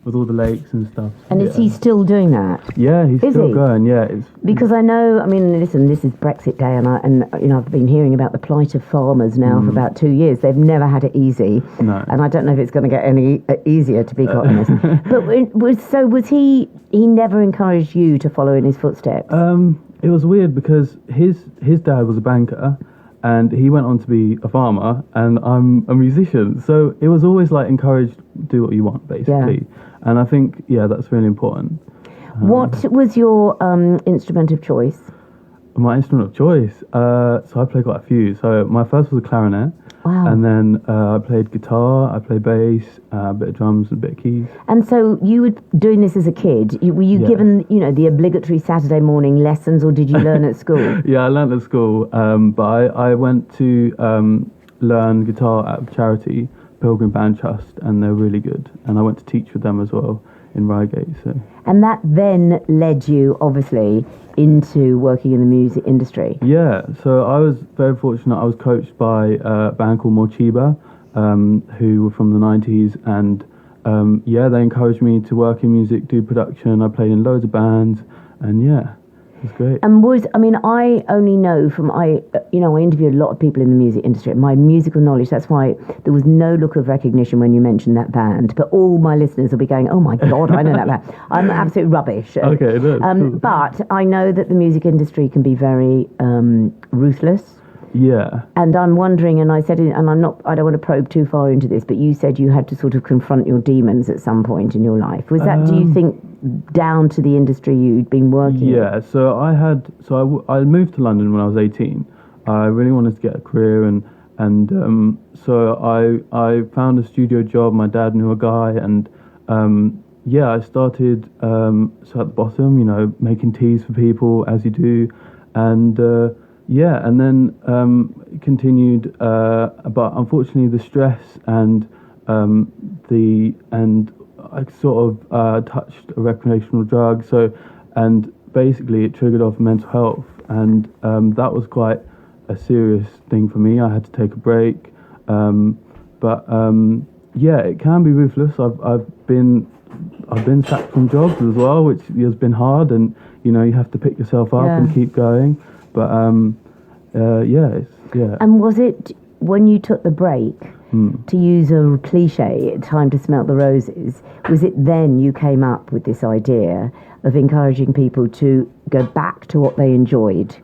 with all the lakes and stuff. And is he still doing that? Yeah, he's still going. Yeah, because I know. I mean, listen, this is Brexit Day, and I've been hearing about the plight of farmers now for about 2 years. They've never had it easy, and I don't know if it's going to get any easier, to be quite honest. But was he? He never encouraged you to follow in his footsteps. It was weird because his dad was a banker, and he went on to be a farmer, and I'm a musician. So it was always like encouraged, do what you want, basically. Yeah. And I think, that's really important. What was your instrument of choice? My instrument of choice? So I played quite a few. So my first was a clarinet. Wow. And then I played guitar, I played bass, a bit of drums, and a bit of keys. And so you were doing this as a kid. Were you given, the obligatory Saturday morning lessons, or did you learn at school? Yeah, I learned at school, but I went to learn guitar at a charity, Pilgrim Band Trust, and they're really good. And I went to teach with them as well in Reigate. So. And that then led you, obviously, into working in the music industry. Yeah, so I was very fortunate. I was coached by a band called Morchiba, who were from the 90s, and they encouraged me to work in music, do production. I played in loads of bands, and it was great. And I only know from, I interviewed a lot of people in the music industry. My musical knowledge, that's why there was no look of recognition when you mentioned that band. But all my listeners will be going, oh my God, I know that band. I'm absolute rubbish. Okay, cool. But I know that the music industry can be very ruthless. Yeah. And I'm wondering, and I said, and I don't want to probe too far into this, but you said you had to sort of confront your demons at some point in your life. Was that, do you think, down to the industry you'd been working in? Yeah, so I moved to London when I was 18. I really wanted to get a career, and so I found a studio job. My dad knew a guy, and I started so at the bottom, making teas for people as you do, and and then continued, but unfortunately the stress and I sort of touched a recreational drug, and basically it triggered off mental health, and that was quite a serious thing for me. I had to take a break, but it can be ruthless. I've been sacked from jobs as well, which has been hard, and you have to pick yourself up and keep going. But And was it when you took the break? To use a cliche, time to smell the roses, was it then you came up with this idea of encouraging people to go back to what they enjoyed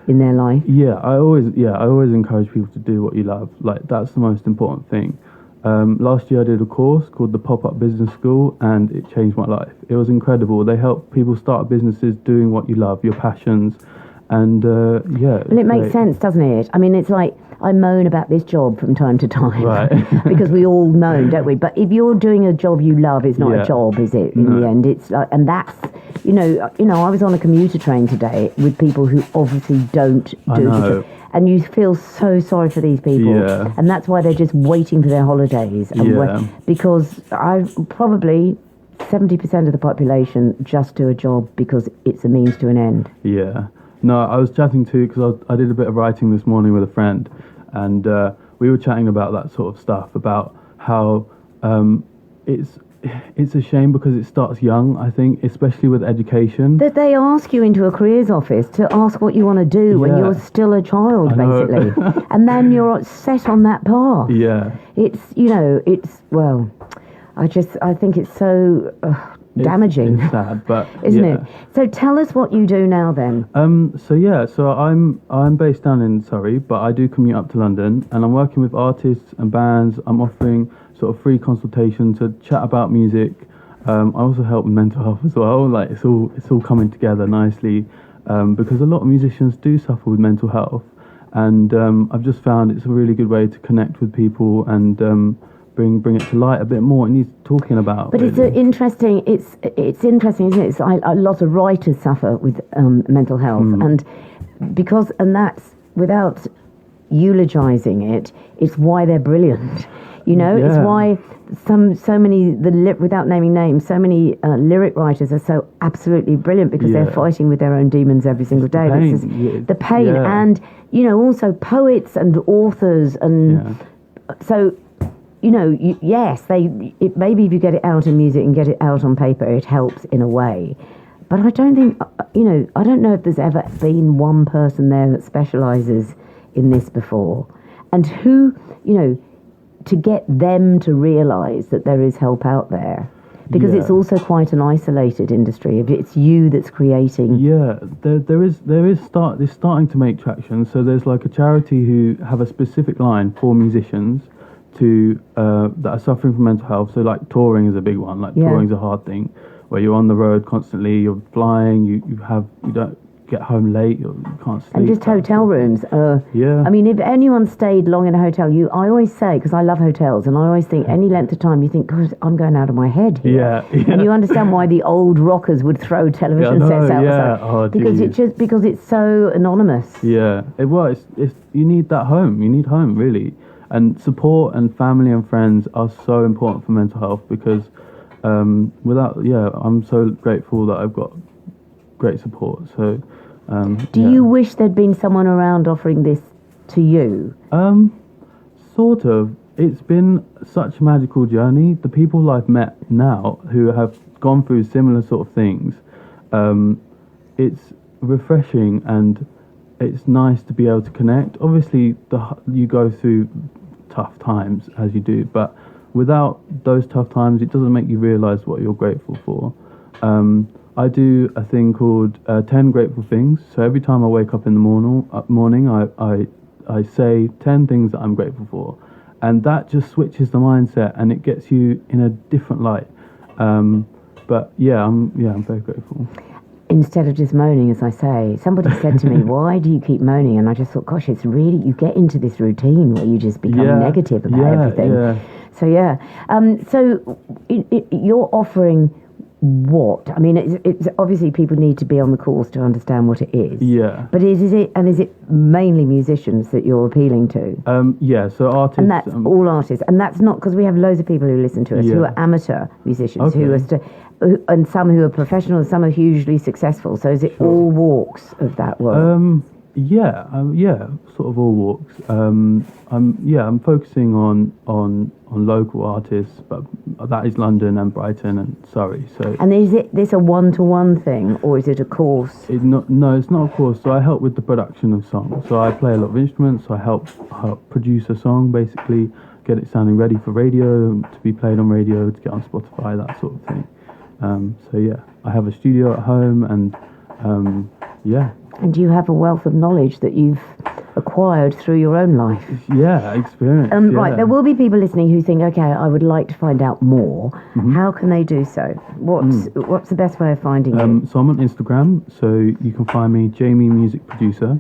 in their life? I always encourage people to do what you love. Like, that's the most important thing. Last year I did a course called the Pop-Up Business School, and it changed my life. It was incredible. They help people start businesses doing what you love, your passions, and Well, it makes sense, doesn't it? I mean, it's like, I moan about this job from time to time, right? Because we all moan, don't we? But if you're doing a job you love, it's not a job, is it? In the end, it's like, and that's, I was on a commuter train today with people who obviously don't do it, and you feel so sorry for these people, and that's why they're just waiting for their holidays, because I've probably 70% of the population just do a job because it's a means to an end. Yeah. No, I was chatting to, because I did a bit of writing this morning with a friend, and we were chatting about that sort of stuff, about how it's a shame because it starts young, I think, especially with education. That they ask you into a careers office to ask what you want to do when you're still a child, basically. And then you're set on that path. Yeah. I think it's so... damaging. It's sad, but isn't it? So tell us what you do now then. So I'm based down in Surrey, but I do commute up to London, and I'm working with artists and bands. I'm offering sort of free consultation to chat about music. I also help with mental health as well. Like, it's all coming together nicely, because a lot of musicians do suffer with mental health, and I've just found it's a really good way to connect with people and bring it to light a bit more. It needs talking about. But really. It's interesting, isn't it? It's a lot of writers suffer with mental health, and that's without eulogizing it. It's why they're brilliant. It's why so many without naming names, so many lyric writers are so absolutely brilliant, because they're fighting with their own demons every single day. The pain, and also poets and authors, and so. yes, maybe if you get it out in music and get it out on paper, it helps in a way. But I don't think, I don't know if there's ever been one person there that specialises in this before. And who, to get them to realise that there is help out there. Because it's also quite an isolated industry. If it's you that's creating. Yeah, it's starting to make traction. So there's like a charity who have a specific line for musicians that are suffering from mental health. So like touring is a big one. Like touring's a hard thing, where you're on the road constantly, you're flying, you don't get home late, you can't sleep. And just hotel rooms. I mean, if anyone stayed long in a hotel, I always say, because I love hotels, and I always think any length of time, you think, God, I'm going out of my head here. Yeah. And you understand why the old rockers would throw television sets outside. Because it's so anonymous. Yeah. It's you need that home. You need home, really. And support and family and friends are so important for mental health, because I'm so grateful that I've got great support. So do you wish there'd been someone around offering this to you? Sort of. It's been such a magical journey. The people I've met now who have gone through similar sort of things, it's refreshing and it's nice to be able to connect. Obviously you go through tough times, as you do, but without those tough times, it doesn't make you realise what you're grateful for. I do a thing called 10 grateful things. So every time I wake up in the morning, I say 10 things that I'm grateful for, and that just switches the mindset and it gets you in a different light. I'm very grateful. Instead of just moaning, as I say, somebody said to me, "Why do you keep moaning?" And I just thought, "Gosh, it's really, you get into this routine where you just become negative about everything." Yeah. So you're offering what? I mean, it's obviously people need to be on the course to understand what it is. Yeah. But is it mainly musicians that you're appealing to? So artists. And that's all artists. And that's not, because we have loads of people who listen to us who are amateur musicians, who are and some who are professional, and some are hugely successful. So is it all walks of that world? Sort of all walks. I'm focusing on local artists, but that is London and Brighton and Surrey. So. And is this a one-to-one thing, or is it a course? No, it's not a course. So I help with the production of songs. So I play a lot of instruments. So I help produce a song, basically get it sounding ready for radio, to be played on radio, to get on Spotify, that sort of thing. I have a studio at home, and And you have a wealth of knowledge that you've acquired through your own life. Yeah, experience. Right, there will be people listening who think, okay, I would like to find out more. Mm-hmm. How can they do so? What's the best way of finding you? So I'm on Instagram, so you can find me, Jamie Music Producer,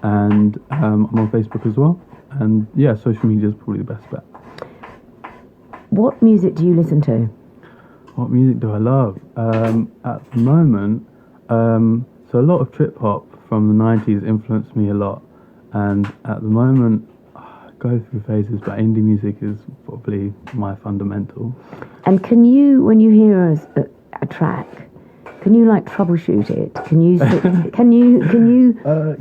and I'm on Facebook as well. And social media is probably the best bet. What music do you listen to? What music do I love? At the moment, so a lot of trip hop from the 90s influenced me a lot, and at the moment I go through phases, but indie music is probably my fundamental. And can you, when you hear a track, can you like troubleshoot it? Can you?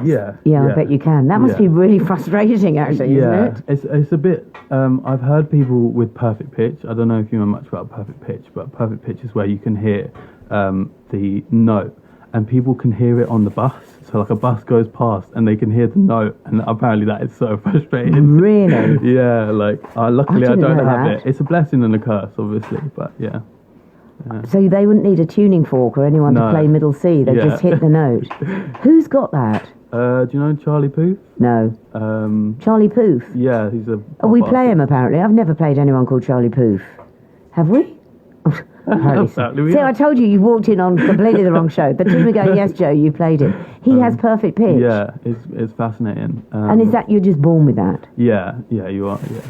Yeah, I bet you can. That must be really frustrating, actually, isn't it? It's a bit. I've heard people with perfect pitch. I don't know if you know much about perfect pitch, but perfect pitch is where you can hear the note, and people can hear it on the bus. So like a bus goes past and they can hear the note, and apparently that is so frustrating. Really? Yeah, like luckily I don't have it. It's a blessing and a curse, obviously, but yeah. So they wouldn't need a tuning fork or anyone to play middle C. They just hit the note. Who's got that? Do you know Charlie Poof? No. Charlie Poof? Yeah, he's a... we play him, apparently. I've never played anyone called Charlie Poof. Have we? See, I told you walked in on completely the wrong show. The two were going, yes, Joe, you played it. He has perfect pitch. Yeah, it's fascinating. And is that, you're just born with that? Yeah, you are, yeah.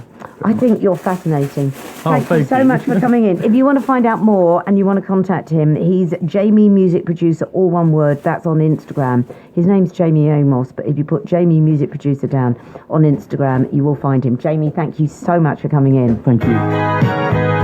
I think you're fascinating. Thank you so much for coming in. If you want to find out more and you want to contact him, he's Jamie Music Producer, all one word. That's on Instagram. His name's Jamie Amos, but if you put Jamie Music Producer down on Instagram, you will find him. Jamie, thank you so much for coming in. Thank you.